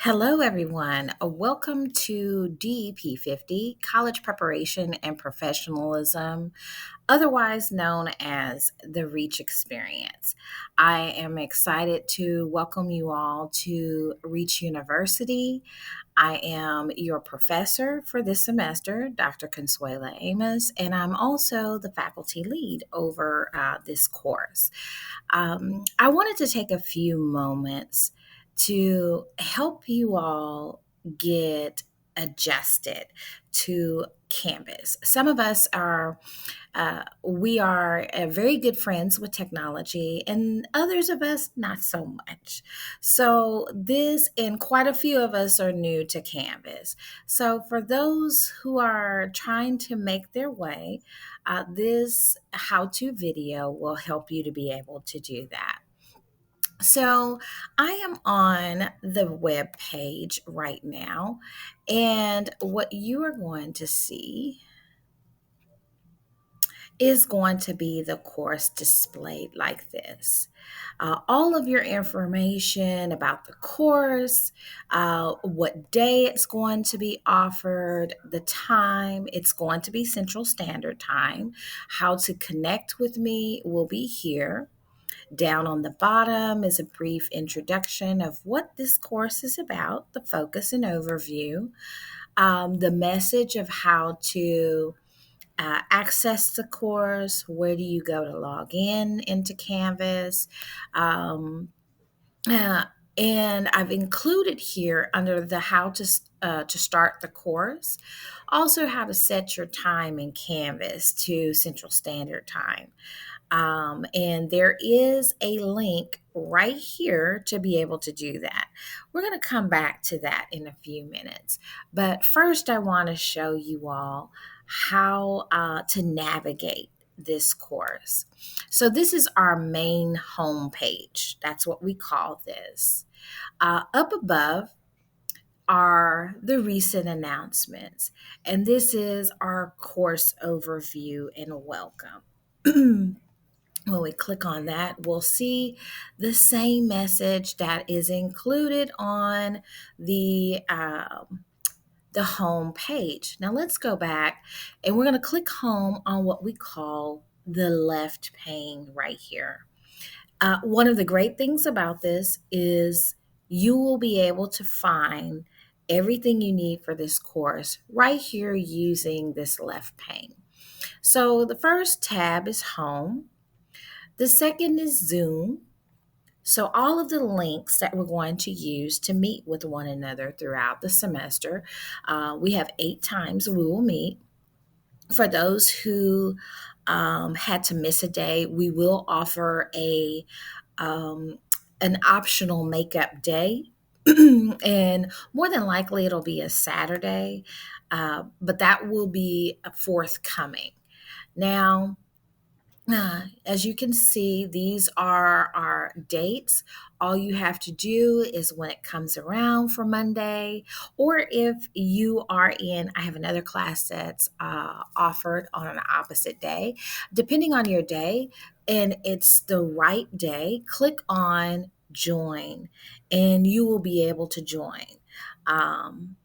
Hello, everyone. Welcome to DEP 50, College Preparation and Professionalism, otherwise known as the Reach Experience. I am excited to welcome you all to Reach University. I am your professor for this semester, Dr. Consuela Amos, and I'm also the faculty lead over this course. I wanted to take a few moments to help you all get adjusted to Canvas. Some of us are we are very good friends with technology, and others of us not so much. So, this and quite a few of us are new to Canvas. So, for those who are trying to make their way, this how to video will help you to be able to do that. So, I am on the web page right now, and what you are going to see is going to be the course displayed like this. All of your information about the course, what day it's going to be offered, the time, it's going to be Central Standard Time. How to connect with me will be here. Down on the bottom is a brief introduction of what this course is about, the focus and overview, the message of how to access the course. Where do you go to log in into Canvas? Um, uh, and I've included here under the how to start the course, also how to set your time in Canvas to Central Standard Time. And there is a link right here to be able to do that. We're going to come back to that in a few minutes. But first, I want to show you all how to navigate this course. So, this is our main home page. That's what we call this. Up above are the recent announcements, and this is our course overview and welcome. When we click on that, we'll see the same message that is included on the home page. Now let's go back and we're going to click home on what we call the left pane right here. One of the great things about this is you will be able to find everything you need for this course right here using this left pane. So the first tab is home. The second is Zoom. So, all of the links that we're going to use to meet with one another throughout the semester, we have 8 times we will meet. For those who had to miss a day, we will offer um, an optional makeup day. And more than likely, it'll be a Saturday, but that will be forthcoming. Now, as you can see, these are our dates. All you have to do is when it comes around for Monday, or if you are in, I have another class that's offered on an opposite day. Depending on your day, and it's the right day, click on join, and you will be able to join. Um,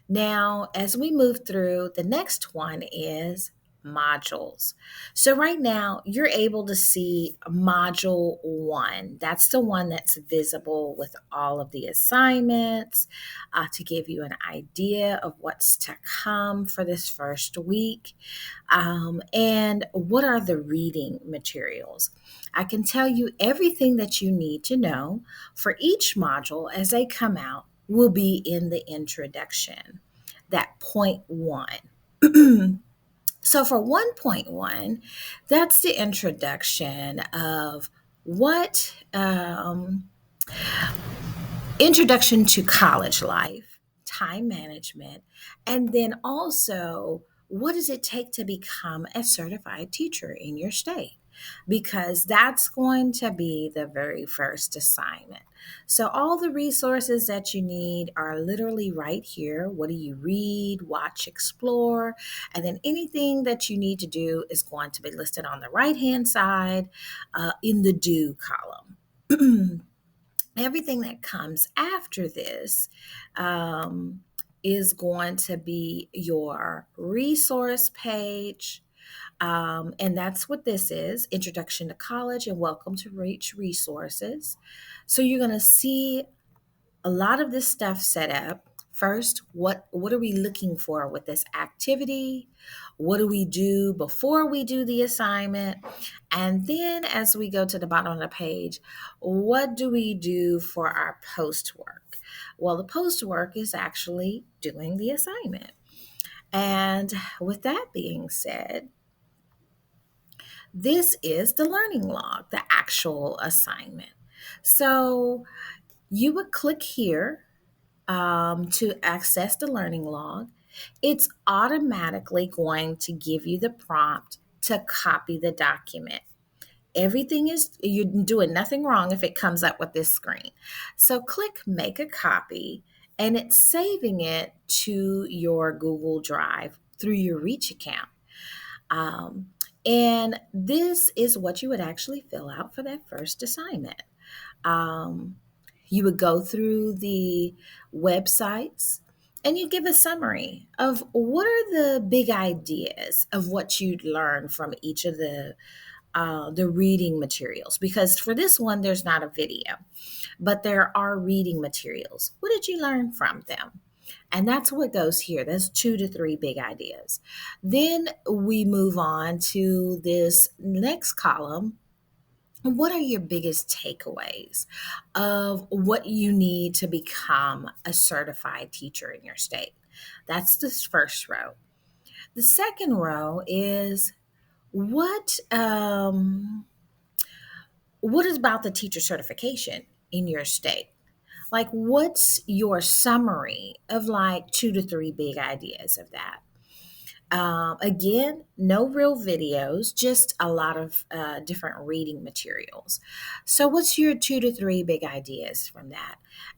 Now, as we move through, the next one is modules. So, right now, you're able to see module one. That's the one that's visible with all of the assignments to give you an idea of what's to come for this first week. And what are the reading materials? I can tell you everything that you need to know for each module as they come out will be in the introduction, that point one. So for 1.1, that's the introduction of what introduction to college life, time management, and then also what does it take to become a certified teacher in your state? Because that's going to be the very first assignment. So, all the resources that you need are literally right here. What do you read, watch, explore? And then anything that you need to do is going to be listed on the right hand side in the do column. Everything that comes after this um, is going to be your resource page. And that's what this is: Introduction to College and Welcome to Reach Resources. So you're going to see a lot of this stuff set up. First, what are we looking for with this activity? What do we do before we do the assignment? And then as we go to the bottom of the page, what do we do for our post work? Well, the post work is actually doing the assignment. And with that being said, this is the learning log, the actual assignment. So you would click here to access the learning log. It's automatically going to give you the prompt to copy the document. Everything is, you're doing nothing wrong if it comes up with this screen. So click make a copy, and it's saving it to your Google Drive through your Reach account. Um, and this is what you would actually fill out for that first assignment. Um, you would go through the websites and you give a summary of what are the big ideas of what you'd learn from each of the reading materials. Because for this one, there's not a video, but there are reading materials. What did you learn from them? And that's what goes here. That's 2 to 3 big ideas. Then we move on to this next column. What are your biggest takeaways of what you need to become a certified teacher in your state? That's the first row. The second row is what what is about the teacher certification in your state? Like, what's your summary of like 2 to 3 big ideas of that? Again, no real videos, just a lot of different reading materials. So, what's your 2 to 3 big ideas from that?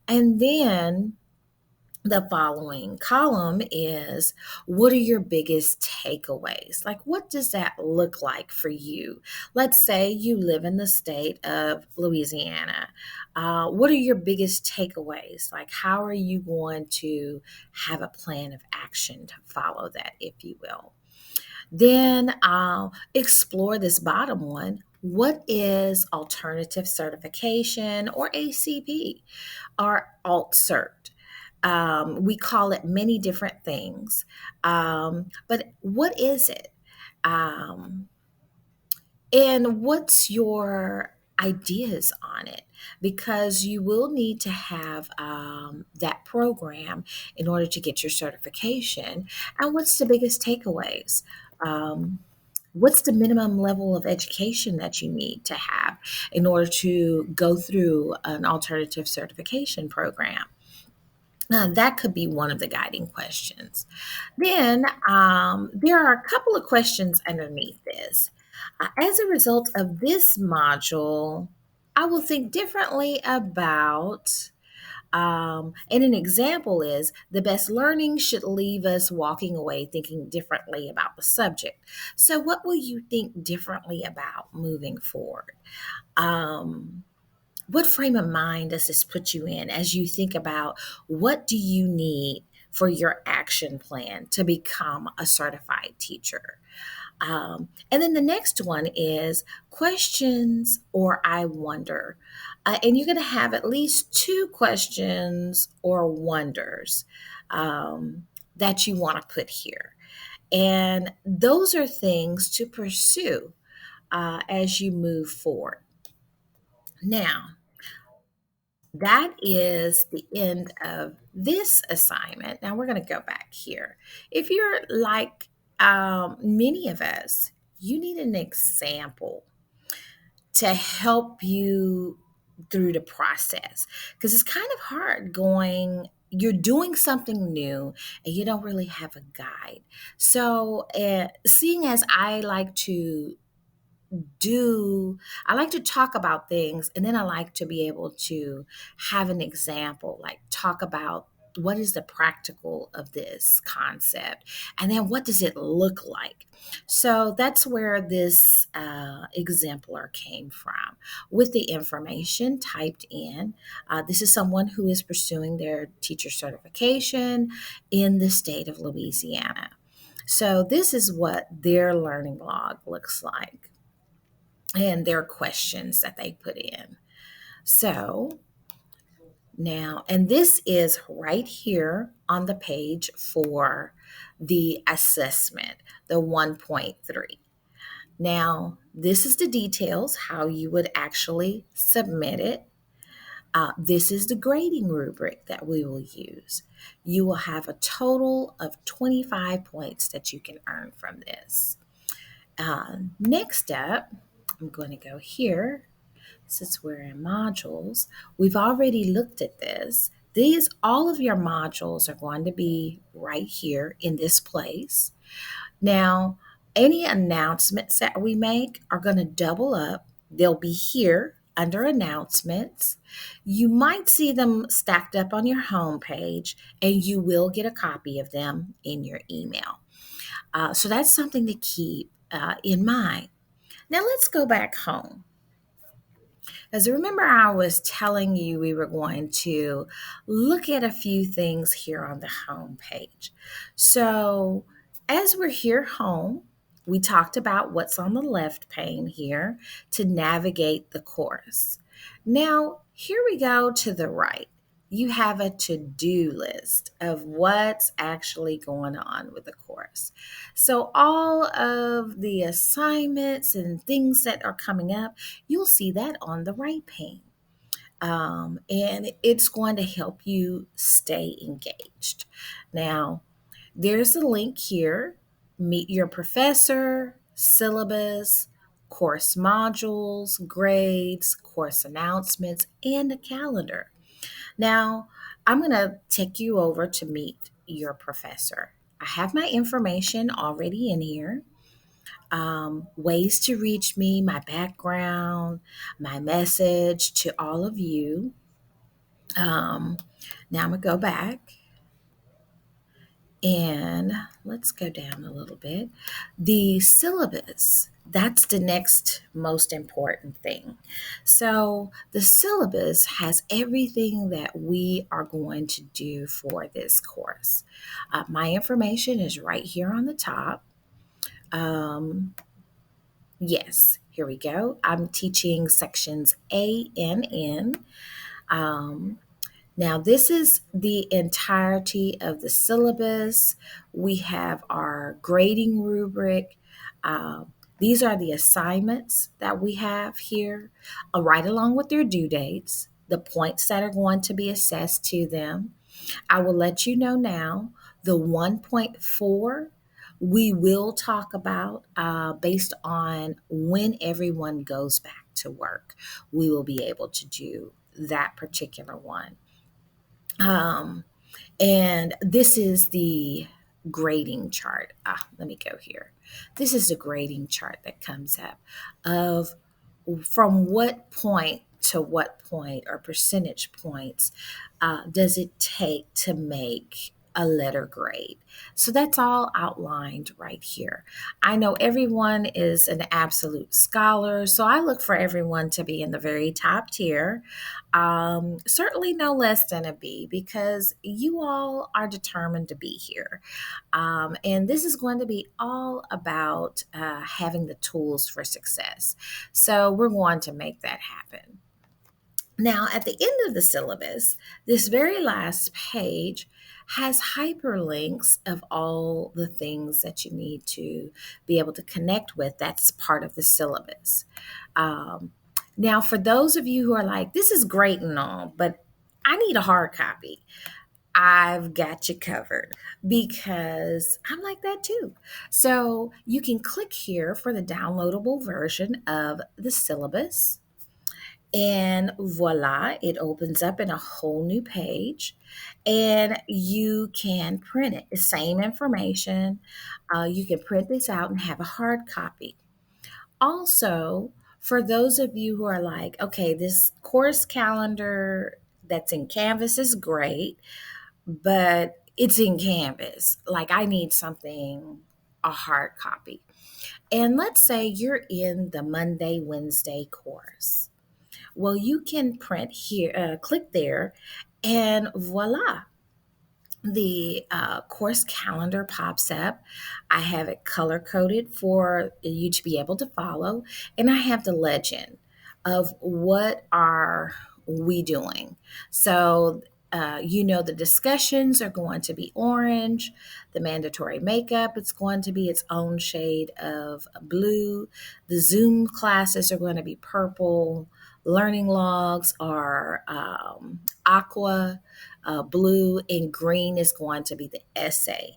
And then the following column is what are your biggest takeaways? Like, what does that look like for you? Let's say you live in the state of Louisiana. What are your biggest takeaways? Like, how are you going to have a plan of action to follow that, if you will? Then explore this bottom one. What is alternative certification or ACP or alt cert? We call it many different things. But what is it? Um, and what's your ideas on it? Because you will need to have that program in order to get your certification. And what's the biggest takeaways? Um, what's the minimum level of education that you need to have in order to go through an alternative certification program? That could be one of the guiding questions. Then there are a couple of questions underneath this. As a result of this module, I will think differently about, and an example is the best learning should leave us walking away thinking differently about the subject. So, what will you think differently about moving forward? Um, what frame of mind does this put you in as you think about what do you need for your action plan to become a certified teacher? And then the next one is questions or I wonder. And you're going to have at least 2 questions or wonders that you want to put here. And those are things to pursue as you move forward. Now, that is the end of this assignment. Now we're going to go back here. If you're like many of us, you need an example to help you through the process because it's kind of hard going. You're doing something new and you don't really have a guide. So, seeing as I like to talk about things and then I like to be able to have an example, like talk about what is the practical of this concept? And then what does it look like? So that's where this exemplar came from with the information typed in. This is someone who is pursuing their teacher certification in the state of Louisiana. So this is what their learning log looks like and their questions that they put in. So now, and this is right here on the page for the assessment, the 1.3. Now, this is the details, how you would actually submit it. This is the grading rubric that we will use. You will have a total of 25 points that you can earn from this. Next up, I'm going to go here. Since we're in modules, we've already looked at this. All of your modules are going to be right here in this place. Now, any announcements that we make are going to double up. They'll be here under announcements. You might see them stacked up on your home page, and you will get a copy of them in your email. So that's something to keep in mind. Now let's go back home. As remember, I was telling you we were going to look at a few things here on the home page. So, as we're here home, we talked about what's on the left pane here to navigate the course. Now, here we go to the right. You have a to-do list of what's actually going on with the course. So, all of the assignments and things that are coming up, you'll see that on the right pane. And it's going to help you stay engaged. Now, there's a link here: meet your professor, syllabus, course modules, grades, course announcements, and a calendar. Now, I'm going to take you over to meet your professor. I have my information already in here. Ways to reach me, my background, my message to all of you. Um, Now I'm going to go back and let's go down a little bit. The syllabus, that's the next most important thing. So, the syllabus has everything that we are going to do for this course. My information is right here on the top. Um, yes, here we go. I'm teaching sections A and N. Um, Now, this is the entirety of the syllabus. We have our grading rubric. These are the assignments that we have here, right along with their due dates, the points that are going to be assessed to them. I will let you know now the 1.4 we will talk about based on when everyone goes back to work. We will be able to do that particular one. Um, and this is the grading chart. Let me go here. This is the grading chart that comes up of from what point to what point or percentage points does it take to make a letter grade. So that's all outlined right here. I know everyone is an absolute scholar, so I look for everyone to be in the very top tier. Certainly no less than a B because you all are determined to be here. And this is going to be all about having the tools for success. So we're going to make that happen. Now, at the end of the syllabus, this very last page has hyperlinks of all the things that you need to be able to connect with. That's part of the syllabus. Um, Now, for those of you who are like, this is great and all, but I need a hard copy. I've got you covered because I'm like that too. So you can click here for the downloadable version of the syllabus. And voila, it opens up in a whole new page and you can print it. The same information. You can print this out and have a hard copy. Also, for those of you who are like, okay, this course calendar that's in Canvas is great, but it's in Canvas. Like I need something, a hard copy. And let's say you're in the Monday, Wednesday course. Well, you can print here, click there, and voila, the course calendar pops up. I have it color coded for you to be able to follow, and I have the legend of what are we doing. So, the discussions are going to be orange. The mandatory makeup, it's going to be its own shade of blue. The Zoom classes are going to be purple. Learning logs are aqua, blue, and green is going to be the essay.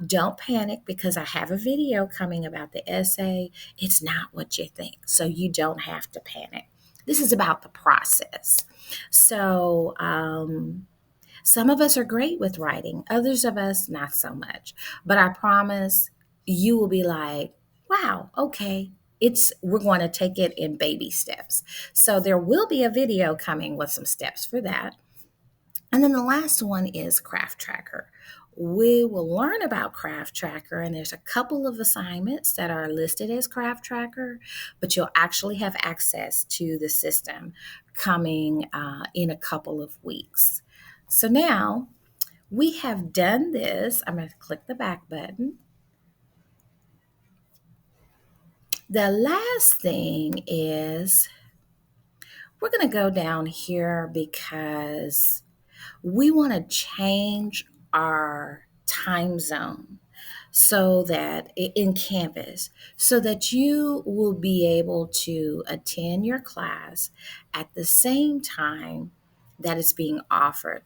Don't panic because I have a video coming about the essay. It's not what you think, so you don't have to panic. This is about the process. So, some of us are great with writing, others of us not so much. But I promise you will be like, wow, okay. We're going to take it in baby steps. So there will be a video coming with some steps for that. And then the last one is Craft Tracker. We will learn about Craft Tracker, and there's a couple of assignments that are listed as Craft Tracker, but you'll actually have access to the system coming in a couple of weeks. So now we have done this. I'm going to click the back button. The last thing is we're going to go down here because we want to change our time zone so that in Canvas, so that you will be able to attend your class at the same time that it's being offered.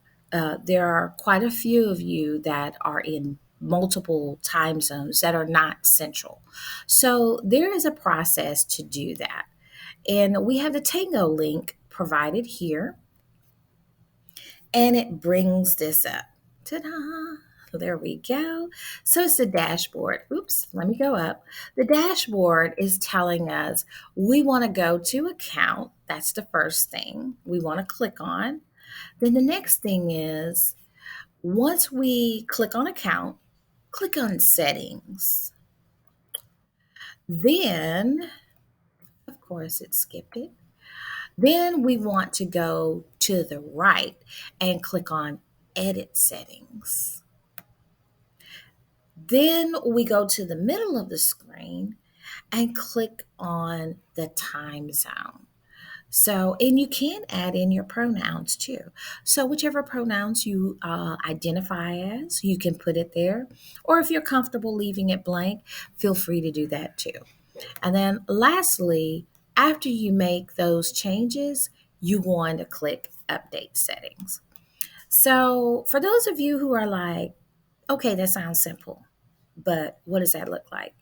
There are quite a few of you that are in multiple time zones that are not central. So there is a process to do that. And we have the Tango link provided here, and it brings this up. Ta-da! There we go. So it's the dashboard. Oops, let me go up. The dashboard is telling us we want to go to account. That's the first thing we want to click on. Then the next thing is once we click on account, click on settings. Then, of course, it skipped it. Then we want to go to the right and click on edit settings. Then we go to the middle of the screen and click on the time zone. So, and you can add in your pronouns too. So, whichever pronouns you identify as, you can put it there. Or if you're comfortable leaving it blank, feel free to do that too. And then lastly, after you make those changes, you want to click update settings. So, for those of you who are like, okay, that sounds simple, but what does that look like?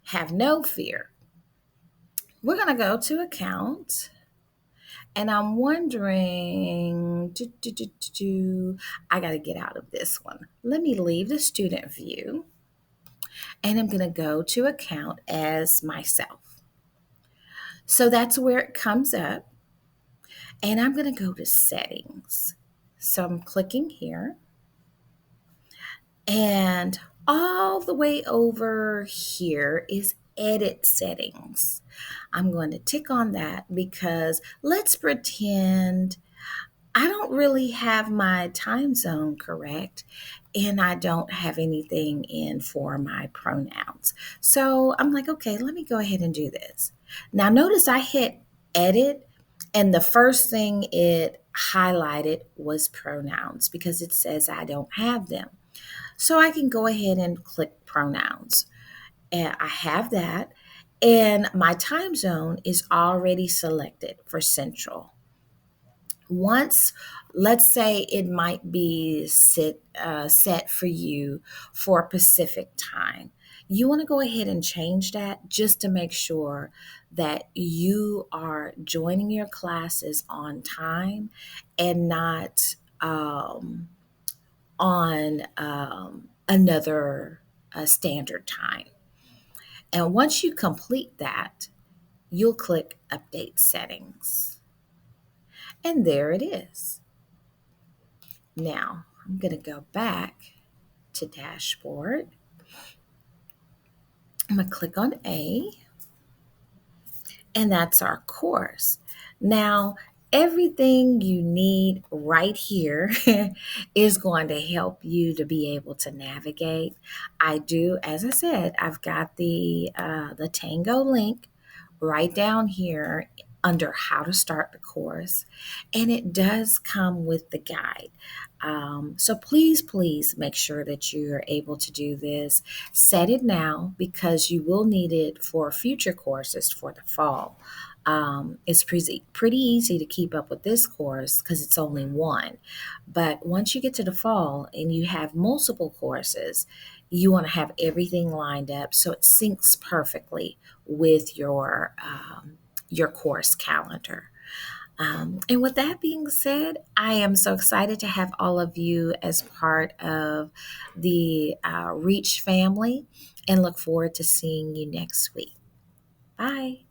Have no fear. We're going to go to account, and I'm wondering, I got to get out of this one. Let me leave the student view, and I'm going to go to account as myself. So that's where it comes up, and I'm going to go to settings. So I'm clicking here, and all the way over here is edit settings. I'm going to tick on that because let's pretend I don't really have my time zone correct and I don't have anything in for my pronouns. So I'm like, okay, let me go ahead and do this. Now, notice I hit edit, and the first thing it highlighted was pronouns because it says I don't have them. So I can go ahead and click pronouns. And I have that. And my time zone is already selected for Central. Once, let's say it might be set for you for Pacific time. You want to go ahead and change that just to make sure that you are joining your classes on time and not on another standard time. And once you complete that, you'll click Update Settings. And there it is. Now, I'm going to go back to dashboard. I'm going to click on A, and that's our course. Now, everything you need right here is going to help you to be able to navigate. As I said, I've got the Tango link right down here under how to start the course, and it does come with the guide. So please make sure that you're able to do this. Set it now because you will need it for future courses for the fall. It's pretty easy to keep up with this course because it's only one. But once you get to the fall and you have multiple courses, you want to have everything lined up so it syncs perfectly with your course calendar. And with that being said, I am so excited to have all of you as part of the Reach family and look forward to seeing you next week. Bye.